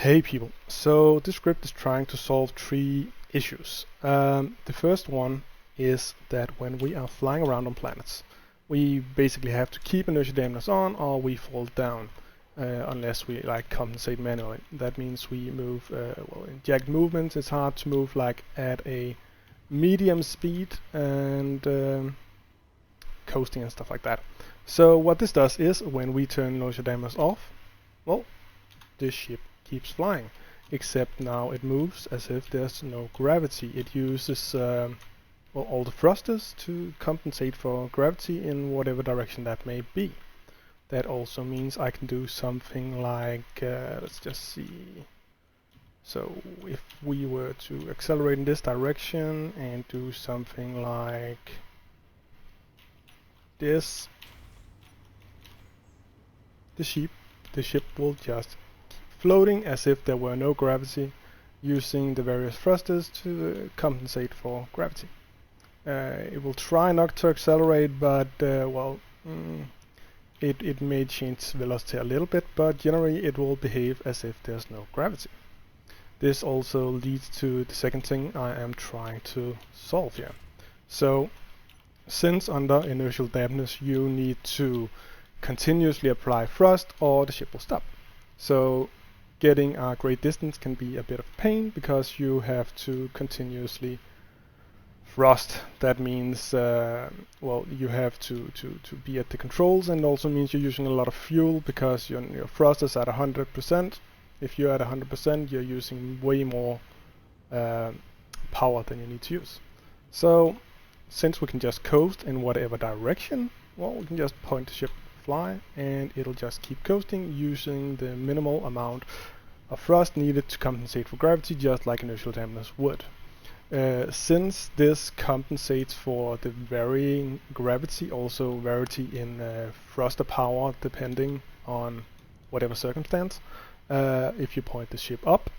Hey people, so this script is trying to solve three issues. The first one is that when we are flying around on planets, we basically have to keep inertia dampness on or we fall down, unless we compensate manually. That means we move, in jagged movements it's hard to move like at a medium speed and coasting and stuff like that. So what this does is when we turn inertia dampness off, well, this ship keeps flying, except now it moves as if there's no gravity. It uses all the thrusters to compensate for gravity in whatever direction that may be. That also means I can do something like, let's just see. So if we were to accelerate in this direction and do something like this, the ship will just floating as if there were no gravity, using the various thrusters to compensate for gravity. It will try not to accelerate, but it may change velocity a little bit, but generally it will behave as if there's no gravity. This also leads to the second thing I am trying to solve here. So, since under inertial dampness you need to continuously apply thrust or the ship will stop. So getting a great distance can be a bit of a pain because you have to continuously thrust. That means you have to be at the controls, and also means you're using a lot of fuel because your thrust is at 100%. If you're at 100%, you're using way more power than you need to use. So since we can just coast in whatever direction, well, we can just point the ship, fly, and it'll just keep coasting using the minimal amount of thrust needed to compensate for gravity, just like inertial dampness would. Since this compensates for the varying gravity, also variety in thruster power depending on whatever circumstance, if you point the ship up,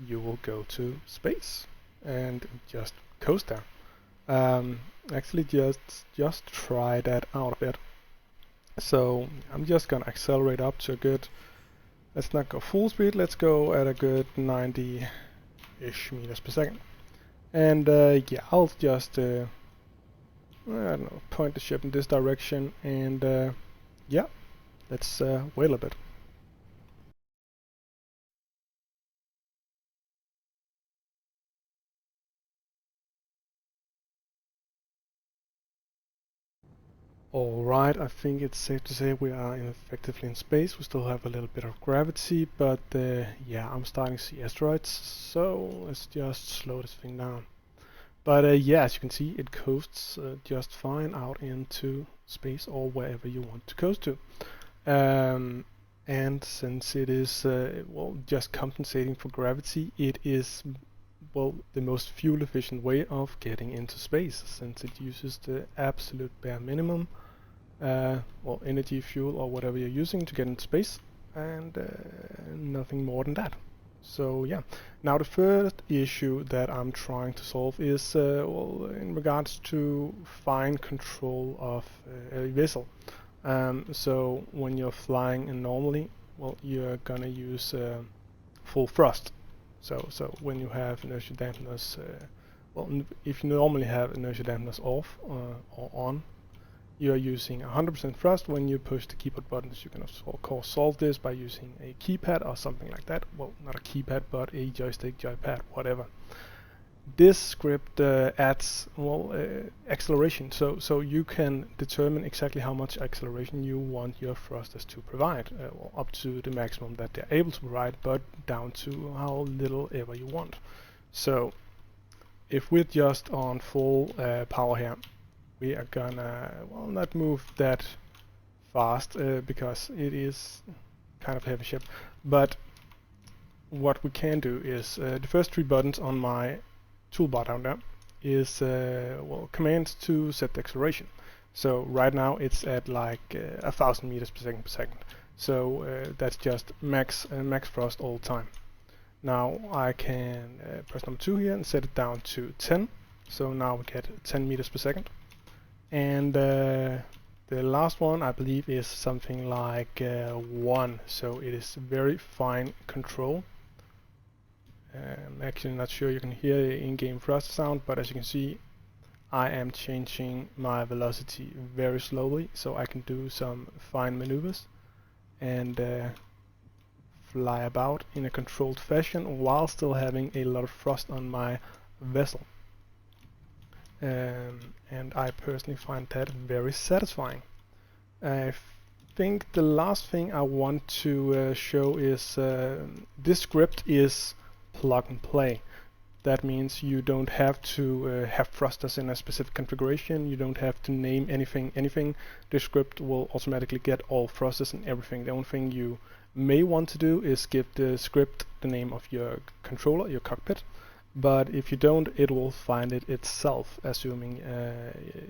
you will go to space and just coast there. Actually, just try that out a bit. So I'm just gonna accelerate up to a good, let's not go full speed, let's go at a good 90-ish meters per second. And yeah, I'll just, I don't know, point the ship in this direction, and yeah, let's wait a bit. Alright, I think it's safe to say we are effectively in space. We still have a little bit of gravity, but yeah, I'm starting to see asteroids, so let's just slow this thing down. But yeah, as you can see, it coasts just fine out into space or wherever you want to coast to. And since it is just compensating for gravity, it is the most fuel efficient way of getting into space, since it uses the absolute bare minimum energy, fuel, or whatever you're using to get into space, and nothing more than that. So yeah, now the first issue that I'm trying to solve is in regards to fine control of a vessel. So when you're flying normally, well, you're gonna use full thrust. So when you have inertia dampness, if you normally have inertia dampness off or on, you are using 100% thrust when you push the keyboard buttons. You can of course solve this by using a keypad or something like that. Well, not a keypad, but a joystick, joypad, whatever. This script adds acceleration, so you can determine exactly how much acceleration you want your thrusters to provide, up to the maximum that they're able to provide, but down to how little ever you want. So if we're just on full power here, we are gonna not move that fast because it is kind of a heavy ship, but what we can do is the first three buttons on my toolbar down there is commands to set the acceleration. So right now it's at like 1,000 meters per second. So that's just max thrust all the time. Now I can press number 2 here and set it down to 10. So now we get 10 meters per second. And the last one I believe is something like 1. So it is very fine control I'm actually not sure you can hear the in-game thruster sound, but as you can see, I am changing my velocity very slowly, so I can do some fine maneuvers and fly about in a controlled fashion while still having a lot of thrust on my vessel. And I personally find that very satisfying. I think the last thing I want to show is this script is plug and play. That means you don't have to have thrusters in a specific configuration. You don't have to name anything. The script will automatically get all thrusters and everything. The only thing you may want to do is give the script the name of your controller, your cockpit. But if you don't, it will find it itself, assuming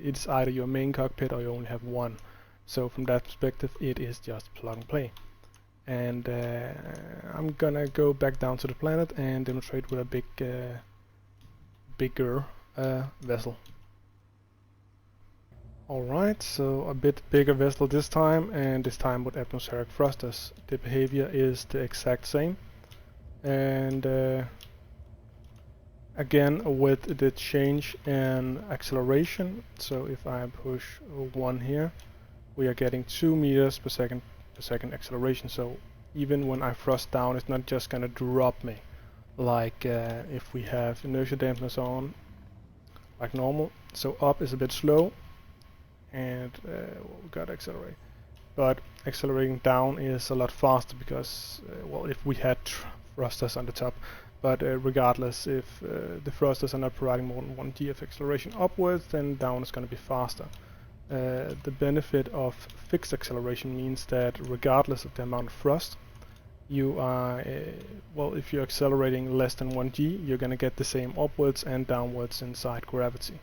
it's either your main cockpit or you only have one. So from that perspective, it is just plug and play. And I'm gonna go back down to the planet and demonstrate with a bigger vessel. Alright, so a bit bigger vessel this time, and this time with atmospheric thrusters. The behavior is the exact same. And again with the change in acceleration, so if I push 1 here, we are getting 2 meters per second acceleration. So even when I thrust down, it's not just gonna drop me like if we have inertia dampeners on like normal. So up is a bit slow, and we gotta accelerate, but accelerating down is a lot faster because well, if we had thrusters on the top. But regardless, if the thrusters are not providing more than 1 g of acceleration upwards, then down is going to be faster. The benefit of fixed acceleration means that regardless of the amount of thrust, you are, well, if you're accelerating less than 1 g, you're going to get the same upwards and downwards inside gravity.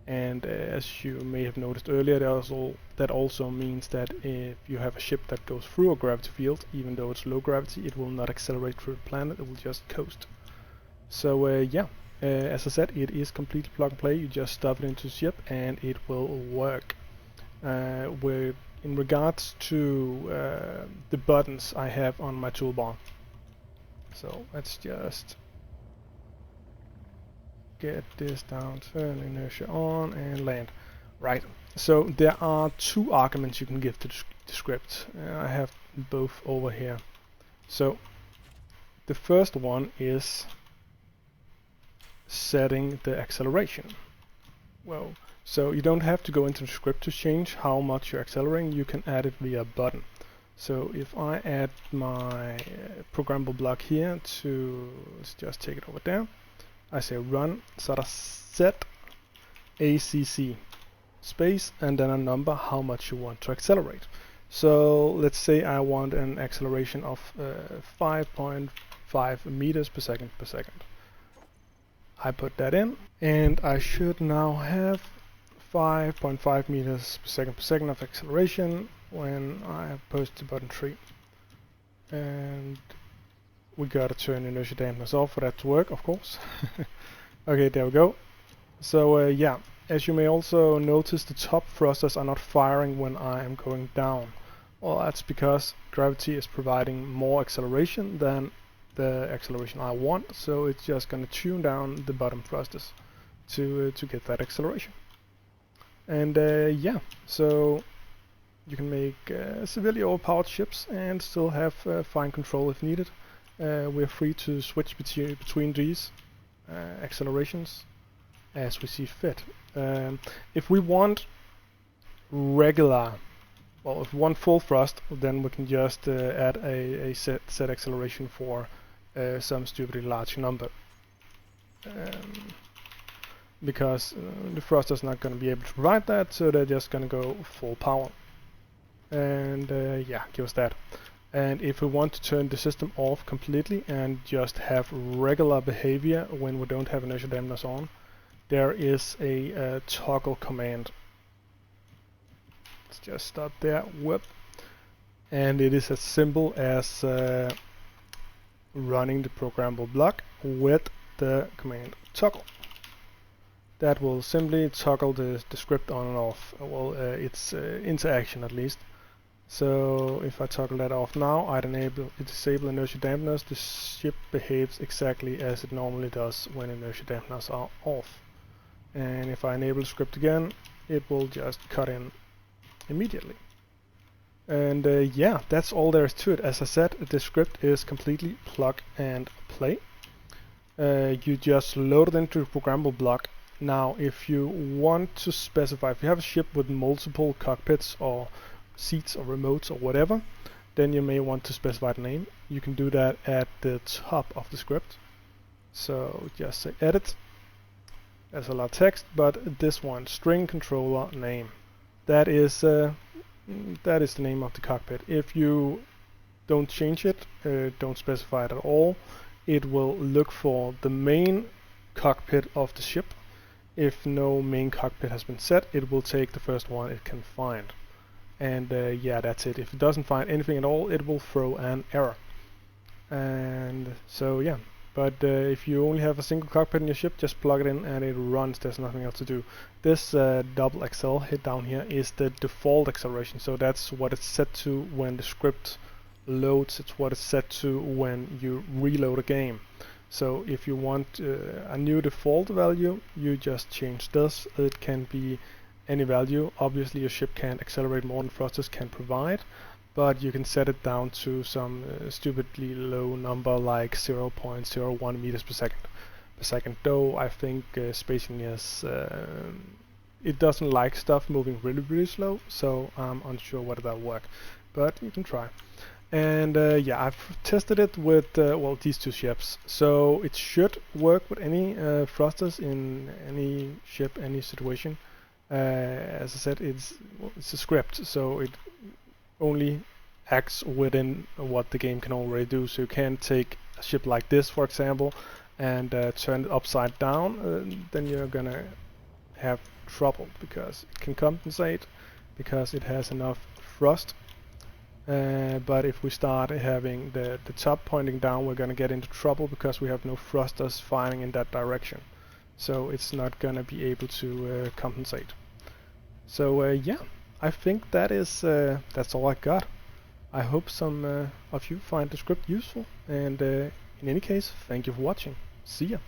And as you may have noticed earlier, that also means that if you have a ship that goes through a gravity field, even though it's low gravity, it will not accelerate through the planet, it will just coast. So yeah, as I said, it is completely plug and play. You just stuff it into the ship and it will work. In regards to the buttons I have on my toolbar, so let's just get this down, turn inertia on, and land. Right, so there are 2 arguments you can give to the script. I have both over here. So the first one is setting the acceleration. Well, so you don't have to go into the script to change how much you're accelerating. You can add it via a button. So if I add my programmable block here to, let's just take it over there. I say run sort of set ACC space and then a number how much you want to accelerate. So let's say I want an acceleration of 5.5 meters per second. I put that in, and I should now have 5.5 meters per second of acceleration when I have pushed the button 3. And we gotta turn inertia dampeners off for that to work, of course. Okay, there we go. So yeah, as you may also notice, the top thrusters are not firing when I am going down. Well, that's because gravity is providing more acceleration than the acceleration I want, so it's just gonna tune down the bottom thrusters to get that acceleration. And yeah, so you can make severely overpowered ships and still have fine control if needed. We're free to switch between these accelerations as we see fit. If we want regular, well, if we want full thrust, then we can just add a set acceleration for some stupidly large number. Because the thruster's not going to be able to provide that, so they're just going to go full power. And yeah, give us that. And if we want to turn the system off completely and just have regular behavior when we don't have inertia dampeners on, there is a toggle command. Let's just stop there, whoop. And it is as simple as running the programmable block with the command toggle. That will simply toggle the script on and off, well, its interaction at least. So if I toggle that off now, I disable inertia dampeners. The ship behaves exactly as it normally does when inertia dampeners are off. And if I enable the script again, it will just cut in immediately. And yeah, that's all there is to it. As I said, the script is completely plug and play. You just load it into a programmable block. Now, if you want to specify, if you have a ship with multiple cockpits or seats or remotes or whatever, then you may want to specify the name. You can do that at the top of the script. So just say edit. There's a lot of text, but this one, string controller name. That is the name of the cockpit. If you don't change it, don't specify it at all, it will look for the main cockpit of the ship. If no main cockpit has been set, it will take the first one it can find. And yeah, that's it. If it doesn't find anything at all, it will throw an error. And so yeah, but if you only have a single cockpit in your ship, just plug it in and it runs. There's nothing else to do. This double accel hit down here is the default acceleration, so that's what it's set to when the script loads. It's what it's set to when you reload a game. So if you want a new default value, you just change this. It can be any value. Obviously your ship can't accelerate more than thrusters can provide, but you can set it down to some stupidly low number like 0.01 meters per second. Though I think Space Engineers, it doesn't like stuff moving really slow, so I'm unsure whether that'll work, but you can try. And yeah, I've tested it with well, these two ships, so it should work with any thrusters in any ship, any situation. As I said, it's a script, so it only acts within what the game can already do. So you can't take a ship like this, for example, and turn it upside down. Then you're gonna have trouble, because it can compensate, because it has enough thrust. But if we start having the top pointing down, we're gonna get into trouble, because we have no thrusters firing in that direction. So it's not gonna be able to compensate. So yeah, I think that's all I got. I hope some of you find the script useful, and in any case, thank you for watching. See ya!